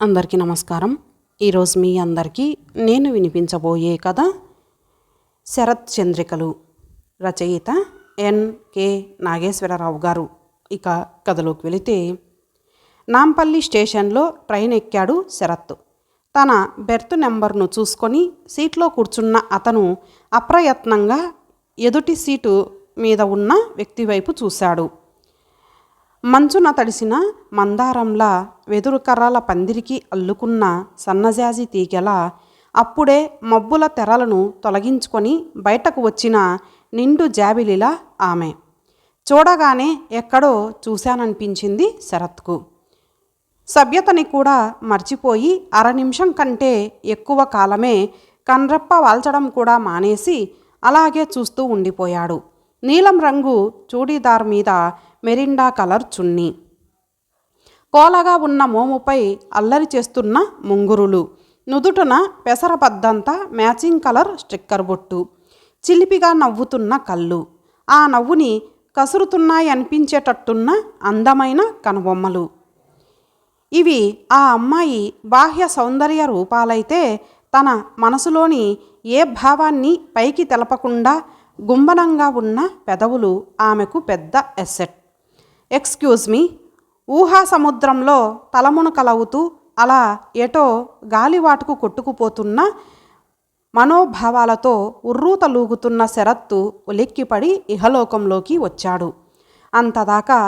అందరికీ నమస్కారం. ఈరోజు మీ అందరికీ నేను వినిపించబోయే కథ శరత్ చంద్రికలు. రచయిత ఎన్.కె. నాగేశ్వరరావు గారు. ఇక కథలోకి వెళితే, నాంపల్లి స్టేషన్లో ట్రైన్ ఎక్కాడు శరత్. తన బెర్త్ నెంబర్ను చూసుకొని సీట్లో కూర్చున్న అతను అప్రయత్నంగా ఎదుటి సీటు మీద ఉన్న వ్యక్తి వైపు చూశాడు. మంచున తడిసిన మందారంలా వెదురు కర్రల పందిరికి అల్లుకున్న సన్నజాజి తీగెల అప్పుడే మబ్బుల తెరలను తొలగించుకొని బయటకు వచ్చిన నిండు జాబిలిలా ఆమె. చూడగానే ఎక్కడో చూశాననిపించింది శరత్కు. సభ్యతని కూడా మర్చిపోయి నిమిషం కంటే ఎక్కువ కాలమే కన్రెప్ప వాల్చడం కూడా మానేసి అలాగే చూస్తూ ఉండిపోయాడు. నీలం రంగు చూడీదార్ మీద మెరిండా కలర్ చున్నీ, కోలగా ఉన్న మోముపై అల్లరి చేస్తున్న ముంగురులు, నుదుటన పెసరపద్దంతా మ్యాచింగ్ కలర్ స్టిక్కర్ బొట్టు, చిలిపిగా నవ్వుతున్న కళ్ళు, ఆ నవ్వుని కసురుతున్నాయనిపించేటట్టున్న అందమైన కనుబొమ్మలు. ఇవి ఆ అమ్మాయి బాహ్య సౌందర్య రూపాలైతే తన మనసులోని ఏ భావాన్ని పైకి తెలపకుండా గుంబనంగా ఉన్న పెదవులు ఆమెకు పెద్ద ఎస్సెట్. Excuse me. ఊహా సముద్రంలో తలమునకలవుతూ అలా ఎటో గాలివాటుకు కొట్టుకుపోతున్న మనోభావాలతో ఉర్రూతలూగుతున్న శరత్తు ఉలిక్కిపడి ఇహలోకంలోకి వచ్చాడు. అంతదాకా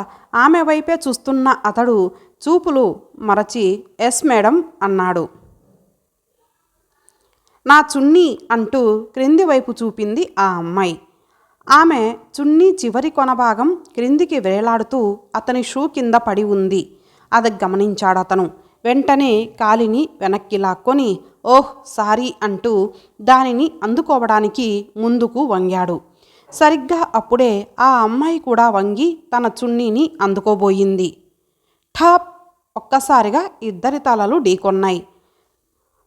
ఆమె వైపే చూస్తున్న అతడు చూపులు మరచి ఎస్ మేడం అన్నాడు. నా చున్నీ అంటూ క్రింది వైపు చూపింది ఆ అమ్మాయి. ఆమె చున్నీ చివరి కొనభాగం క్రిందికి వేలాడుతూ అతని షూ కింద పడి ఉంది. అది గమనించాడతను. వెంటనే కాలిని వెనక్కి లాక్కొని ఓహ్ సారీ అంటూ దానిని అందుకోవడానికి ముందుకు వంగాడు. సరిగ్గా అప్పుడే ఆ అమ్మాయి కూడా వంగి తన చున్నీని అందుకోబోయింది. ఠాప్! ఒక్కసారిగా ఇద్దరి తలలు ఢీకొన్నాయి.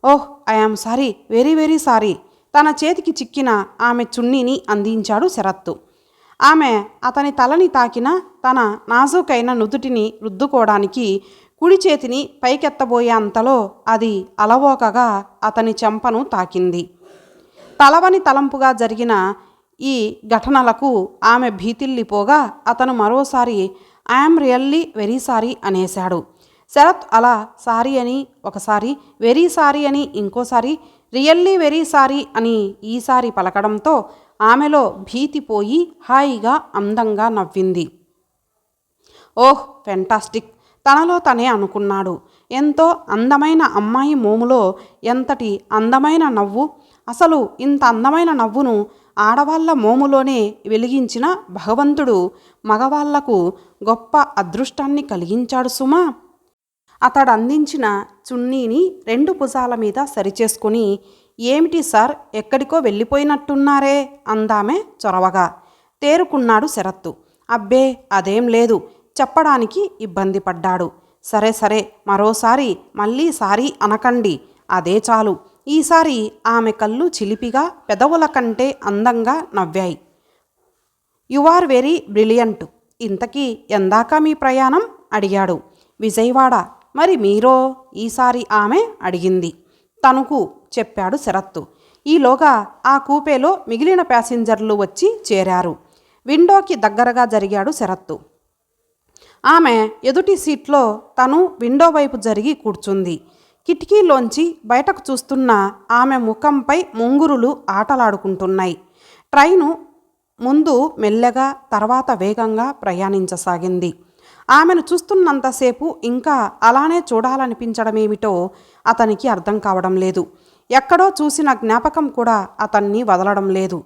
Oh I am sorry, very very sorry. తన చేతికి చిక్కిన ఆమె చున్నీని అందించాడు శరత్తు. ఆమె అతని తలని తాకిన తన నాజూకైన నుదుటిని రుద్దుకోవడానికి కుడి చేతిని పైకెత్తబోయే అంతలో అది అలవోకగా అతని చెంపను తాకింది. తలవని తలంపుగా జరిగిన ఈ ఘటనలకు ఆమె భీతిల్లిపోగా అతను మరోసారి ఐఆమ్ రియల్లీ వెరీ సారీ అనేశాడు. శరత్ అలా సారీ అని ఒకసారి, వెరీ సారీ అని ఇంకోసారి, రియల్లీ వెరీ సారీ అని ఈసారి పలకడంతో ఆమెలో భీతి పోయి హాయిగా అందంగా నవ్వింది. ఓహ్ ఫెంటాస్టిక్! తనలో తనే అనుకున్నాడు. ఎంతో అందమైన అమ్మాయి మోములో ఎంతటి అందమైన నవ్వు! అసలు ఇంత అందమైన నవ్వును ఆడవాళ్ల మోములోనే వెలిగించిన భగవంతుడు మగవాళ్లకు గొప్ప అదృష్టాన్ని కలిగించాడు సుమా. అతడు అందించిన చున్నీని రెండు భుజాల మీద సరిచేసుకుని ఏమిటి సార్, ఎక్కడికో వెళ్ళిపోయినట్టున్నారే అందామె చొరవగా. తేరుకున్నాడు శరత్తు. అబ్బే అదేం లేదు చెప్పడానికి ఇబ్బంది పడ్డాడు. సరే సరే, మరోసారి మళ్ళీ సారీ అనకండి, అదే చాలు. ఈసారి ఆమె కళ్ళు చిలిపిగా పెదవుల కంటే అందంగా నవ్వాయి. You are very brilliant. ఇంతకీ ఎందాక మీ ప్రయాణం అడిగాడు. విజయవాడ. మరి మీరో? ఈసారి ఆమె అడిగింది. తణుకు చెప్పాడు శరత్తు. ఈలోగా ఆ కూపేలో మిగిలిన ప్యాసింజర్లు వచ్చి చేరారు. విండోకి దగ్గరగా జరిగాడు శరత్తు. ఆమె ఎదుటి సీట్లో తను విండో వైపు జరిగి కూర్చుంది. కిటికీలోంచి బయటకు చూస్తున్న ఆమె ముఖంపై ముంగురులు ఆటలాడుకుంటున్నాయి. ట్రైను ముందు మెల్లగా తర్వాత వేగంగా ప్రయాణించసాగింది. ఆమెను చూస్తున్నంతసేపు ఇంకా అలానే చూడాలనిపించడమేమిటో అతనికి అర్థం కావడం లేదు. ఎక్కడో చూసిన జ్ఞాపకం కూడా అతన్ని వదలడం లేదు.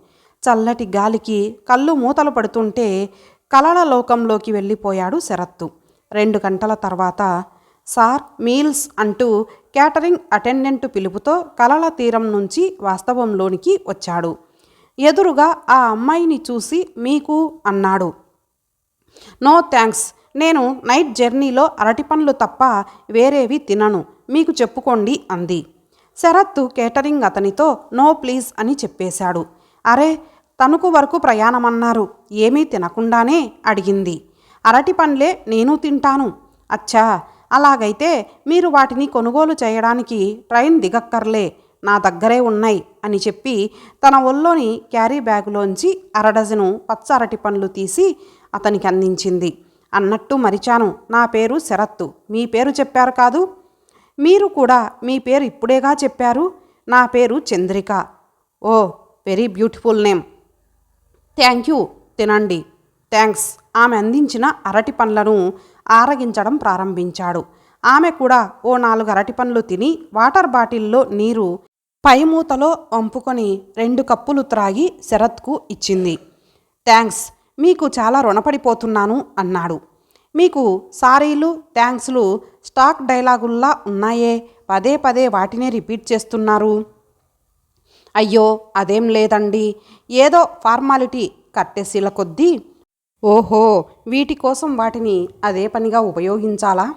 చల్లటి గాలికి కళ్ళు మూతలు పడుతుంటే కలల లోకంలోకి వెళ్ళిపోయాడు శరత్తు. 2 గంటల తర్వాత సార్ మీల్స్ అంటూ క్యాటరింగ్ అటెండెంట్ పిలుపుతో కలల తీరం నుంచి వాస్తవంలోనికి వచ్చాడు. ఎదురుగా ఆ అమ్మాయిని చూసి మీకు అన్నాడు. నో థ్యాంక్స్, నేను నైట్ జర్నీలో అరటిపండ్లు తప్ప వేరేవి తినను, మీకు చెప్పుకోండి అంది. శరత్తు కేటరింగ్ అతనితో నో ప్లీజ్ అని చెప్పేశాడు. అరే తణుకు వరకు ప్రయాణమన్నారు, ఏమీ తినకుండానే అడిగింది. అరటిపండ్లే నేను తింటాను. అచ్చా, అలాగైతే మీరు వాటిని కొనుగోలు చేయడానికి ట్రైన్ దిగక్కర్లే, నా దగ్గరే ఉన్నాయి అని చెప్పి తన ఒళ్ళోని క్యారీ బ్యాగులోంచి అరడజను పచ్చ అరటి పండ్లు తీసి అతనికి అందించింది. అన్నట్టు మరిచాను, నా పేరు శరత్తు, మీ పేరు చెప్పారు కాదు? మీరు కూడా మీ పేరు ఇప్పుడేగా చెప్పారు. నా పేరు Chandrika. Oh, very beautiful name. Thank you, తినండి. థ్యాంక్స్. ఆమె అందించిన అరటి పండ్లను ఆరగించడం ప్రారంభించాడు. ఆమె కూడా ఓ 4 అరటి పండ్లు తిని వాటర్ బాటిల్లో నీరు పైమూతలో వంపుకొని 2 కప్పులు త్రాగి శరత్కు ఇచ్చింది. థ్యాంక్స్, మీకు చాలా రుణపడిపోతున్నాను అన్నాడు. మీకు సారీలు థ్యాంక్స్లు స్టాక్ డైలాగుల్లా ఉన్నాయే, పదే పదే వాటినే రిపీట్ చేస్తున్నారు. అయ్యో అదేం లేదండి, ఏదో ఫార్మాలిటీ, కట్టేసీల కొద్దీ. ఓహో, వీటి కోసం వాటిని అదే పనిగా ఉపయోగించాలా?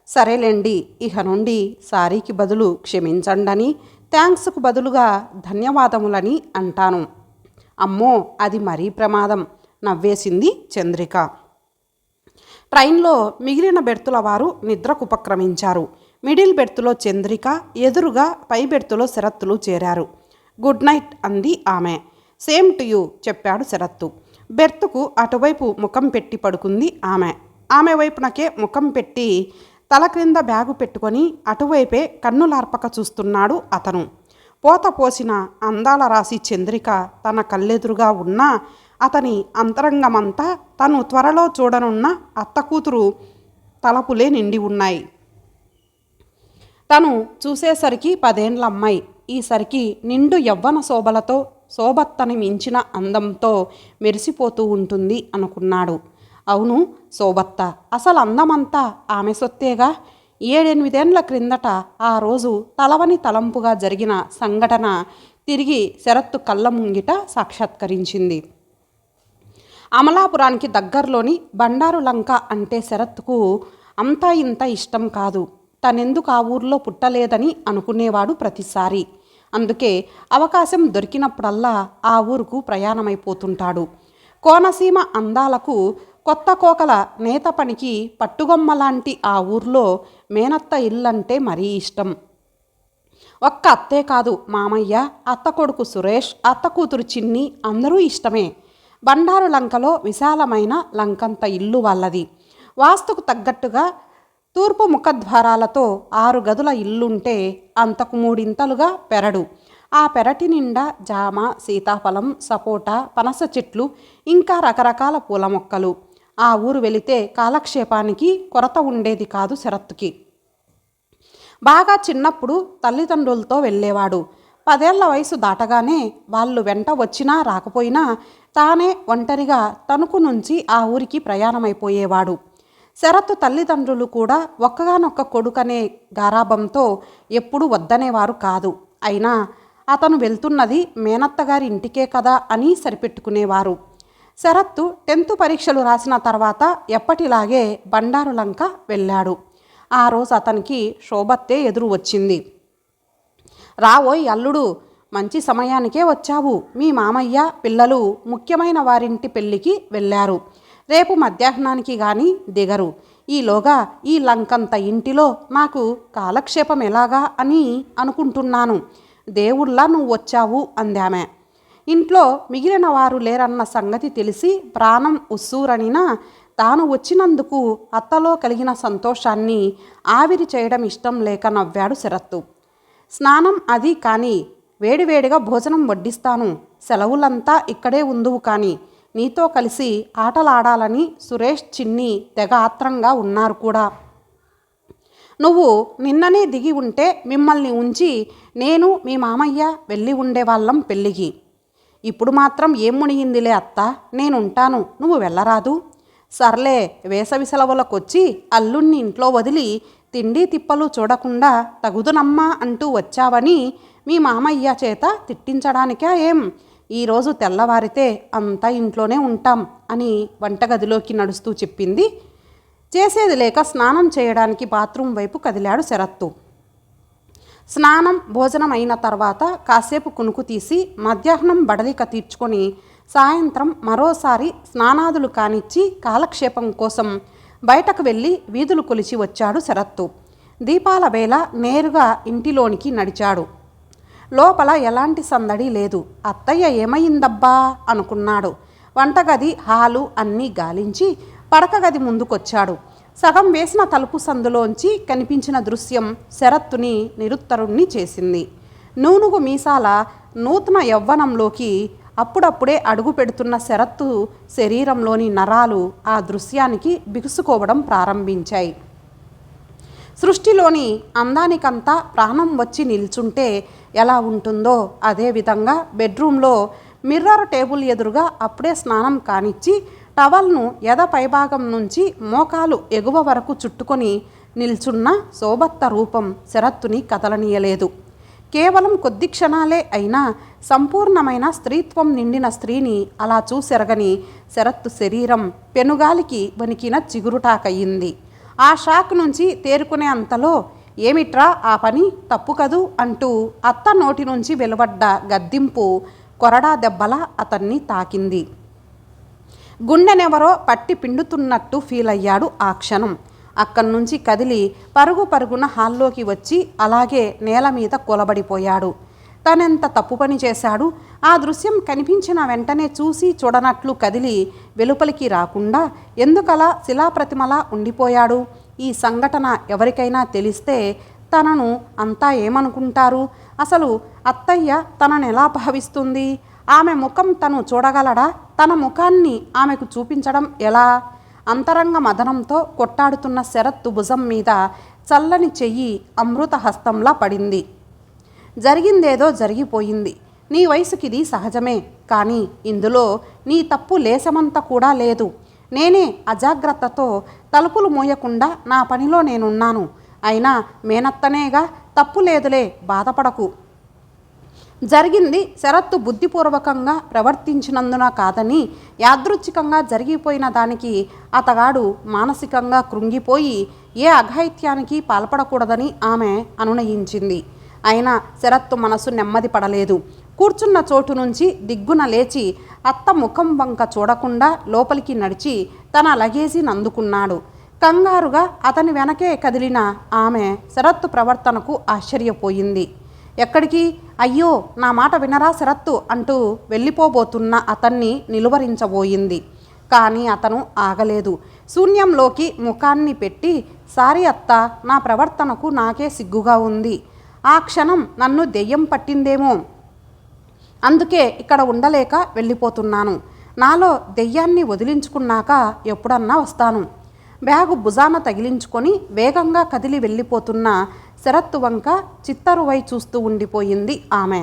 సరేలేండి, ఇక నుండి సారీకి బదులు క్షమించండని, థ్యాంక్స్కు బదులుగా ధన్యవాదములని అంటాను. అమ్మో, అది మరీ ప్రమాదం, నవ్వేసింది చంద్రిక. ట్రైన్లో మిగిలిన బెర్తుల వారు నిద్రకు ఉపక్రమించారు. మిడిల్ బెర్తులో చంద్రిక, ఎదురుగా పై బెర్తులో శరత్తులు చేరారు. గుడ్ నైట్ అంది ఆమె. సేమ్ టు యూ చెప్పాడు శరత్తు. బెర్తుకు అటువైపు ముఖం పెట్టి పడుకుంది ఆమె. ఆమె వైపునకే ముఖం పెట్టి తల క్రింద బ్యాగు పెట్టుకొని అటువైపే కన్నులార్పక చూస్తున్నాడు అతను. పోత పోసిన అందాల రాశి చంద్రిక తన కళ్ళెదురుగా ఉన్నా అతని అంతరంగమంతా తను త్వరలో చూడనున్న అత్తకూతురు తలపులే నిండి ఉన్నాయి. తను చూసేసరికి 10 ఏండ్ల అమ్మాయి, ఈసరికి నిండు యవ్వన శోభలతో శోభత్తని మించిన అందంతో మెరిసిపోతూ ఉంటుంది అనుకున్నాడు. అవును, శోభత్త. అసలు అందమంతా ఆమె సొత్తేగా. 7-8 ఏండ్ల క్రిందట ఆ రోజు తలవని తలంపుగా జరిగిన సంఘటన తిరిగి శరత్తు కళ్ళ ముంగిట సాక్షాత్కరించింది. అమలాపురానికి దగ్గరలోని బండారు లంక అంటే శరత్తుకు అంతా ఇంత ఇష్టం కాదు. తనెందుకు ఆ ఊర్లో పుట్టలేదని అనుకునేవాడు ప్రతిసారి. అందుకే అవకాశం దొరికినప్పుడల్లా ఆ ఊరుకు ప్రయాణమైపోతుంటాడు. కోనసీమ అందాలకు, కొత్త కోకల నేత పనికి పట్టుగొమ్మలాంటి ఆ ఊర్లో మేనత్త ఇల్లంటే మరీ ఇష్టం. ఒక్క అత్తే కాదు, మామయ్య, అత్త కొడుకు సురేష్, అత్త కూతురు చిన్ని అందరూ ఇష్టమే. బండారు లంకలో విశాలమైన లంకంత ఇల్లు వాళ్ళది. వాస్తుకు తగ్గట్టుగా తూర్పు ముఖద్వారాలతో 6 గదుల ఇల్లుంటే అంతకు 3 పెరడు. ఆ పెరటి నిండా జామ, సీతాఫలం, సపోటా, పనస చెట్లు, ఇంకా రకరకాల పూల మొక్కలు. ఆ ఊరు వెళితే కాలక్షేపానికి కొరత ఉండేది కాదు శరత్తుకి. బాగా చిన్నప్పుడు తల్లిదండ్రులతో వెళ్ళేవాడు. 10 ఏళ్ల వయసు దాటగానే వాళ్ళు వెంట వచ్చినా రాకపోయినా తానే ఒంటరిగా తణుకు నుంచి ఆ ఊరికి ప్రయాణమైపోయేవాడు. శరత్తు తల్లిదండ్రులు కూడా ఒక్కగానొక్క కొడుకనే గారాబంతో ఎప్పుడూ వద్దనేవారు కాదు. అయినా అతను వెళ్తున్నది మేనత్తగారి ఇంటికే కదా అని సరిపెట్టుకునేవారు. శరత్తు 10th పరీక్షలు రాసిన తర్వాత ఎప్పటిలాగే బండారు లంక వెళ్ళాడు. ఆ రోజు అతనికి శోభత్తే ఎదురు వచ్చింది. రావోయ్ అల్లుడు, మంచి సమయానికే వచ్చావు. మీ మామయ్య పిల్లలు ముఖ్యమైన వారింటి పెళ్ళికి వెళ్ళారు. రేపు మధ్యాహ్నానికి గాని దిగరు. ఈలోగా ఈ లంకంత ఇంటిలో నాకు కాలక్షేపం ఎలాగా అని అనుకుంటున్నాను. దేవుళ్ళా నువ్వు వచ్చావు అందామె. ఇంట్లో మిగిలిన వారు లేరన్న సంగతి తెలిసి ప్రాణం ఉస్సూరనినా తాను వచ్చినందుకు అత్తలో కలిగిన సంతోషాన్ని ఆవిరి చేయడం ఇష్టం లేక నవ్వాడు శరత్తు. స్నానం అది కానీ, వేడివేడిగా భోజనం వడ్డిస్తాను. సెలవులంతా ఇక్కడే ఉందువు కానీ, నీతో కలిసి ఆటలాడాలని సురేష్, చిన్ని తెగ ఆత్రంగా ఉన్నారు కూడా. నువ్వు నిన్ననే దిగి ఉంటే మిమ్మల్ని ఉంచి నేను మీ మామయ్య వెళ్ళి ఉండేవాళ్ళం పెళ్ళికి. ఇప్పుడు మాత్రం ఏం మునిగిందిలే అత్త, నేనుంటాను, నువ్వు వెళ్ళరాదు. సర్లే, వేసవి సెలవులకొచ్చి అల్లుణ్ణి ఇంట్లో వదిలి తిండి తిప్పలు చూడకుండా తగుదునమ్మా అంటూ వచ్చావని మీ మామయ్య చేత తిట్టించడానికా ఏం? ఈరోజు తెల్లవారితే అంతా ఇంట్లోనే ఉంటాం అని వంటగదిలోకి నడుస్తూ చెప్పింది. చేసేది లేక స్నానం చేయడానికి బాత్రూం వైపు కదిలాడు శరత్తు. స్నానం భోజనం అయిన తర్వాత కాసేపు కునుకు తీసి మధ్యాహ్నం బడలిక తీర్చుకొని సాయంత్రం మరోసారి స్నానాదులు కానిచ్చి కాలక్షేపం కోసం బయటకు వెళ్ళి వీధులు కొలిచి వచ్చాడు శరత్తు. దీపాల వేళ నేరుగా ఇంటిలోనికి నడిచాడు. లోపల ఎలాంటి సందడి లేదు. అత్తయ్య ఏమైందబ్బా అనుకున్నాడు. వంటగది, హాలు అన్నీ గాలించి పడక గది ముందుకొచ్చాడు. సగం వేసిన తలుపు సందులోంచి కనిపించిన దృశ్యం శరత్తుని నిరుత్తరుణ్ణి చేసింది. నూనుగు మీసాల నూతన యవ్వనంలోకి అప్పుడప్పుడే అడుగు పెడుతున్న శరత్తు శరీరంలోని నరాలు ఆ దృశ్యానికి బిగుసుకోవడం ప్రారంభించాయి. సృష్టిలోని అందానికంతా ప్రాణం వచ్చి నిల్చుంటే ఎలా ఉంటుందో అదేవిధంగా బెడ్రూమ్లో మిర్రర్ టేబుల్ ఎదురుగా అప్పుడే స్నానం కానిచ్చి టవల్ను ఎద పైభాగం నుంచి మోకాలు ఎగువ వరకు చుట్టుకొని నిల్చున్న శోభత్త రూపం శరత్తుని కదలనీయలేదు. కేవలం కొద్ది క్షణాలే అయినా సంపూర్ణమైన స్త్రీత్వం నిండిన స్త్రీని అలా చూసెరగని శరత్తు శరీరం పెనుగాలికి వణికిన చిగురుటాకయ్యింది. ఆ షాక్ నుంచి తేరుకునే అంతలో ఏమిట్రా ఆ పని, తప్పు కదూ అంటూ అత్త నోటి నుంచి వెలువడ్డ గద్దింపు కొరడా దెబ్బలా అతన్ని తాకింది. గుండెనెవరో పట్టి పిండుతున్నట్టు ఫీల్ అయ్యాడు ఆ క్షణం. అక్కడి నుంచి కదిలి పరుగు పరుగున హాల్లోకి వచ్చి అలాగే నేల మీద కూలబడిపోయాడు. తనెంత తప్పు పని చేశాడు? ఆ దృశ్యం కనిపించిన వెంటనే చూసి చూడనట్లు కదిలి వెలుపలికి రాకుండా ఎందుకలా శిలాప్రతిమలా ఉండిపోయాడు? ఈ సంఘటన ఎవరికైనా తెలిస్తే తనను అంతా ఏమనుకుంటారు? అసలు అత్తయ్య తనను ఎలా భావిస్తుంది? ఆమె ముఖం తను చూడగలడా? తన ముఖాన్ని ఆమెకు చూపించడం ఎలా? అంతరంగ మదనంతో కొట్టాడుతున్న శరత్తు భుజం మీద చల్లని చెయ్యి అమృత హస్తంలా పడింది. జరిగిందేదో జరిగిపోయింది. నీ వయసుకిది సహజమే. కానీ ఇందులో నీ తప్పు లేశమంత కూడా లేదు. నేనే అజాగ్రత్తతో తలుపులు మూయకుండా నా పనిలో నేనున్నాను. అయినా మేనత్తనేగా, తప్పు లేదులే, బాధపడకు. జరిగింది శరత్తు బుద్ధిపూర్వకంగా ప్రవర్తించినందున కాదని, యాదృచ్ఛికంగా జరిగిపోయిన దానికి అతగాడు మానసికంగా కృంగిపోయి ఏ అఘాయిత్యానికి పాల్పడకూడదని ఆమె అనునయించింది. అయినా శరత్తు మనసు నెమ్మది పడలేదు. కూర్చున్న చోటు నుంచి దిగ్గున లేచి అత్త ముఖం వంక చూడకుండా లోపలికి నడిచి తన లగేజీని అందుకున్నాడు. కంగారుగా అతని వెనకే కదిలిన ఆమె శరత్తు ప్రవర్తనకు ఆశ్చర్యపోయింది. ఎక్కడికి? అయ్యో, నా మాట వినరా శరత్తు అంటూ వెళ్ళిపోబోతున్న అతన్ని నిలువరించబోయింది. కానీ అతను ఆగలేదు. శూన్యంలోకి ముఖాన్ని పెట్టి, సారీ అత్త, నా ప్రవర్తనకు నాకే సిగ్గుగా ఉంది. ఆ క్షణం నన్ను దెయ్యం పట్టిందేమో, అందుకే ఇక్కడ ఉండలేక వెళ్ళిపోతున్నాను. నాలో దెయ్యాన్ని వదిలించుకున్నాక ఎప్పుడన్నా వస్తాను. బ్యాగు భుజాన తగిలించుకొని వేగంగా కదిలి వెళ్ళిపోతున్న శరత్తు వంక చిత్తరువై చూస్తూ ఉండిపోయింది ఆమె.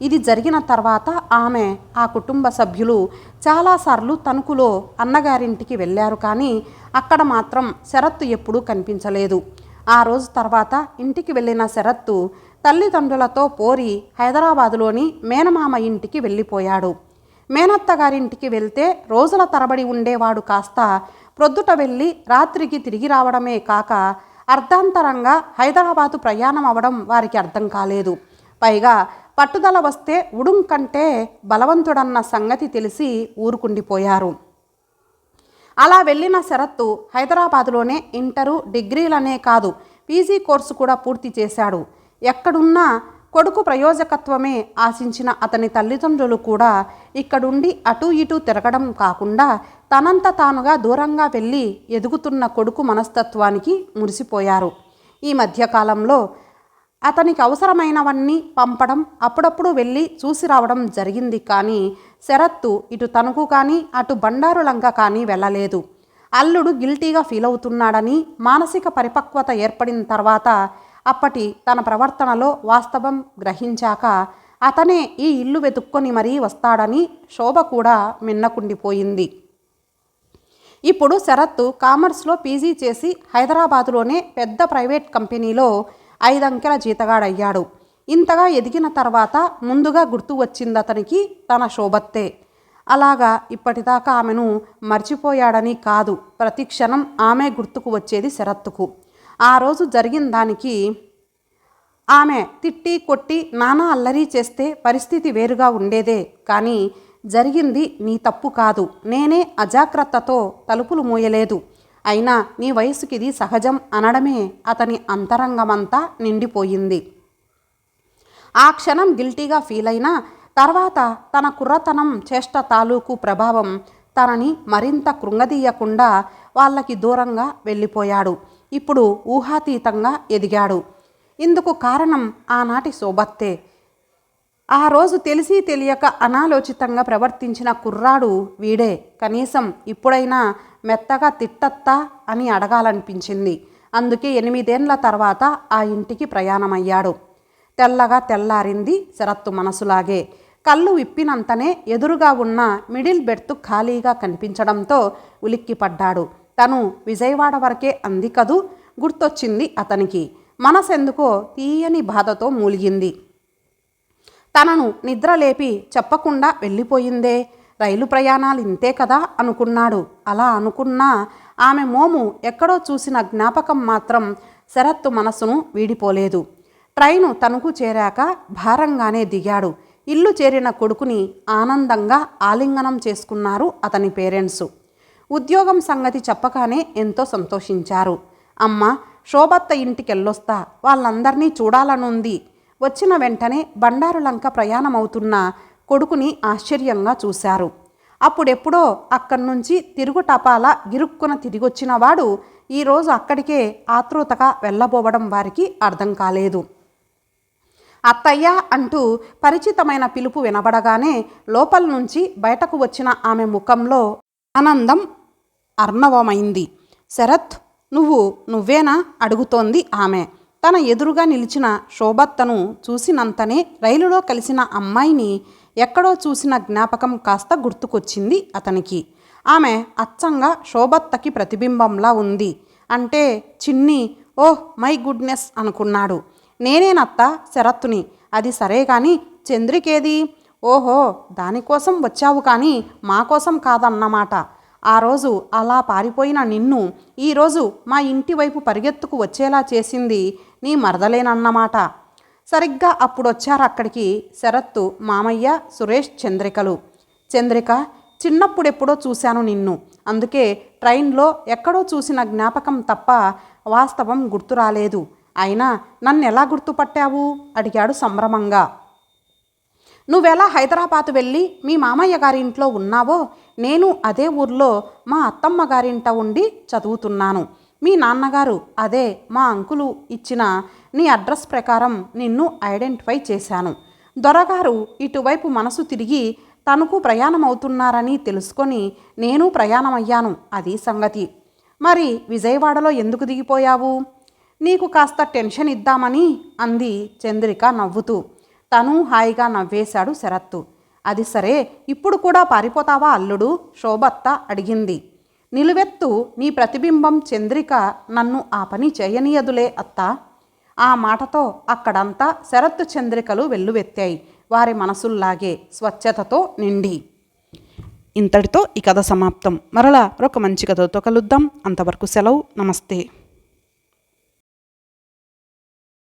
ఇది జరిగిన తర్వాత ఆమె, ఆ కుటుంబ సభ్యులు చాలాసార్లు తణుకులో అన్నగారింటికి వెళ్ళారు. కానీ అక్కడ మాత్రం శరత్తు ఎప్పుడూ కనిపించలేదు. ఆ రోజు తర్వాత ఇంటికి వెళ్ళిన శరత్తు తల్లిదండ్రులతో పోరి హైదరాబాదులోని మేనమామ ఇంటికి వెళ్ళిపోయాడు. మేనత్తగారింటికి వెళ్తే రోజుల తరబడి ఉండేవాడు కాస్త ప్రొద్దుట వెళ్ళి రాత్రికి తిరిగి రావడమే కాక అర్ధాంతరంగా హైదరాబాదు ప్రయాణం అవడం వారికి అర్థం కాలేదు. పైగా పట్టుదల వస్తే ఉడుం కంటే బలవంతుడన్న సంగతి తెలిసి ఊరుకుండిపోయారు. అలా వెళ్ళిన శరత్తు హైదరాబాదులోనే ఇంటరు, డిగ్రీలనే కాదు పీజీ కోర్సు కూడా పూర్తి చేశాడు. ఎక్కడున్నా కొడుకు ప్రయోజకత్వమే ఆశించిన అతని తల్లిదండ్రులు కూడా ఇక్కడుండి అటూ ఇటూ తిరగడం కాకుండా తనంత తానుగా దూరంగా వెళ్ళి ఎదుగుతున్న కొడుకు మనస్తత్వానికి మురిసిపోయారు. ఈ మధ్యకాలంలో అతనికి అవసరమైనవన్నీ పంపడం, అప్పుడప్పుడు వెళ్ళి చూసి రావడం జరిగింది. కానీ శరత్తు ఇటు తణుకు కానీ అటు బండారులంక కానీ వెళ్ళలేదు. అల్లుడు గిల్టీగా ఫీల్ అవుతున్నాడని మానసిక పరిపక్వత ఏర్పడిన తర్వాత అప్పటి తన ప్రవర్తనలో వాస్తవం గ్రహించాక అతనే ఈ ఇల్లు వెతుక్కొని మరీ వస్తాడని శోభ కూడా మిన్నకుండిపోయింది. ఇప్పుడు శరత్తు కామర్స్లో పీజీ చేసి హైదరాబాదులోనే పెద్ద ప్రైవేట్ కంపెనీలో 5 అంకెల జీతగాడయ్యాడు. ఇంతగా ఎదిగిన తర్వాత ముందుగా గుర్తు వచ్చింది అతనికి తన శోభత్తే. అలాగా ఇప్పటిదాకా ఆమెను మర్చిపోయాడని కాదు, ప్రతి క్షణం ఆమె గుర్తుకు వచ్చేది శరత్తుకు. ఆ రోజు జరిగిన దానికి ఆమె తిట్టి కొట్టి నానా అల్లరి చేస్తే పరిస్థితి వేరుగా ఉండేదే. కానీ జరిగింది నీ తప్పు కాదు. నేనే అజాగ్రత్తతో తలుపులు మూయలేదు. అయినా నీ వయసుకిది సహజం అనడమే అతని అంతరంగమంతా నిండిపోయింది. ఆ క్షణం గిల్టీగా ఫీల్ అయినా తర్వాత తన కుర్రతనం చేష్ట తాలూకు ప్రభావం తనని మరింత కృంగదీయకుండా వాళ్ళకి దూరంగా వెళ్ళిపోయాడు. ఇప్పుడు ఊహాతీతంగా ఎదిగాడు. ఇందుకు కారణం ఆనాటి సోబత్తే. ఆ రోజు తెలిసి తెలియక అనాలోచితంగా ప్రవర్తించిన కుర్రాడు వీడే. కనీసం ఇప్పుడైనా మెత్తగా తిట్టత్తా అని అడగాలనిపించింది. అందుకే 8 ఏళ్ల తర్వాత ఆ ఇంటికి ప్రయాణమయ్యాడు. తెల్లగా తెల్లారింది శరత్తు మనసులాగే. కళ్ళు విప్పినంతనే ఎదురుగా ఉన్న మిడిల్ బెర్త్ ఖాళీగా కనిపించడంతో ఉలిక్కిపడ్డాడు. తను విజయవాడ వరకే అంది కదూ గుర్తొచ్చింది అతనికి. మనసెందుకో తీయని బాధతో మూలిగింది. తనను నిద్రలేపి చెప్పకుండా వెళ్ళిపోయిందే. రైలు ప్రయాణాలు ఇంతే కదా అనుకున్నాడు. అలా అనుకున్నా ఆమె మోము ఎక్కడో చూసిన జ్ఞాపకం మాత్రం శరత్తు మనసును వీడిపోలేదు. ట్రైను తణుకు చేరాక భారంగానే దిగాడు. ఇల్లు చేరిన కొడుకుని ఆనందంగా ఆలింగనం చేసుకున్నారు అతని పేరెంట్సు. ఉద్యోగం సంగతి చెప్పగానే ఎంతో సంతోషించారు. అమ్మ, శోభత్త ఇంటికెళ్ళొస్తా, వాళ్ళందర్నీ చూడాలనుంది. వచ్చిన వెంటనే బండారులంక ప్రయాణమవుతున్న కొడుకుని ఆశ్చర్యంగా చూశారు. అప్పుడెప్పుడో అక్కడ్నుంచి తిరుగు టపాలా గిరుక్కున తిరిగొచ్చిన వాడు ఈరోజు అక్కడికే ఆతృతగా వెళ్ళబోవడం వారికి అర్థం కాలేదు. అత్తయ్య అంటూ పరిచితమైన పిలుపు వినబడగానే లోపల నుంచి బయటకు వచ్చిన ఆమె ముఖంలో ఆనందం అర్ణవమైంది. శరత్, నువ్వేనా అడుగుతోంది ఆమె. తన ఎదురుగా నిలిచిన శోభత్తను చూసినంతనే రైలులో కలిసిన అమ్మాయిని ఎక్కడో చూసిన జ్ఞాపకం కాస్త గుర్తుకొచ్చింది అతనికి. ఆమె అచ్చంగా శోభత్తకి ప్రతిబింబంలా ఉంది. అంటే చిన్ని, ఓహ్ మై గుడ్నెస్ అనుకున్నాడు. నేనేనత్త శరత్తుని. అది సరే కానీ చంద్రికేది? ఓహో, దానికోసం వచ్చావు కానీ మా కోసం కాదన్నమాట. ఆ రోజు అలా పారిపోయిన నిన్ను ఈరోజు మా ఇంటి వైపు పరిగెత్తుకు వచ్చేలా చేసింది నీ మరదలేనన్నమాట. సరిగ్గా అప్పుడొచ్చారు అక్కడికి శరత్తు మామయ్య, సురేష్, చంద్రికలు. చంద్రిక, చిన్నప్పుడెప్పుడో చూశాను నిన్ను. అందుకే ట్రైన్లో ఎక్కడో చూసిన జ్ఞాపకం తప్ప వాస్తవం గుర్తు రాలేదు. అయినా నన్నెలా గుర్తుపట్టావు అడిగాడు సంభ్రమంగా. నువ్వెలా హైదరాబాద్ వెళ్ళి మీ మామయ్య గారింట్లో ఉన్నావో నేను అదే ఊర్లో మా అత్తమ్మ గారింట ఉండి చదువుతున్నాను. మీ నాన్నగారు అదే మా అంకులు ఇచ్చిన నీ అడ్రస్ ప్రకారం నిన్ను ఐడెంటిఫై చేశాను. దొరగారు ఇటువైపు మనసు తిరిగి తణుకు ప్రయాణమవుతున్నారని తెలుసుకొని నేను ప్రయాణమయ్యాను. అది సంగతి. మరి విజయవాడలో ఎందుకు దిగిపోయావు? నీకు కాస్త టెన్షన్ ఇద్దామని అంది చంద్రిక నవ్వుతూ. తను హాయిగా నవ్వేశాడు శరత్తు. అది సరే, ఇప్పుడు కూడా పారిపోతావా అల్లుడు? శోభత్త అడిగింది. నిలువెత్తు నీ ప్రతిబింబం చంద్రిక నన్ను ఆ పని చేయనీయదులే అత్తా. ఆ మాటతో అక్కడంతా శరత్తు చంద్రికలు వెల్లువెత్తాయి. వారి మనసుల్లాగే స్వచ్ఛతతో నిండి. ఇంతటితో ఈ కథ సమాప్తం. మరలా ఒక మంచి కథతో కలుద్దాం. అంతవరకు సెలవు. నమస్తే.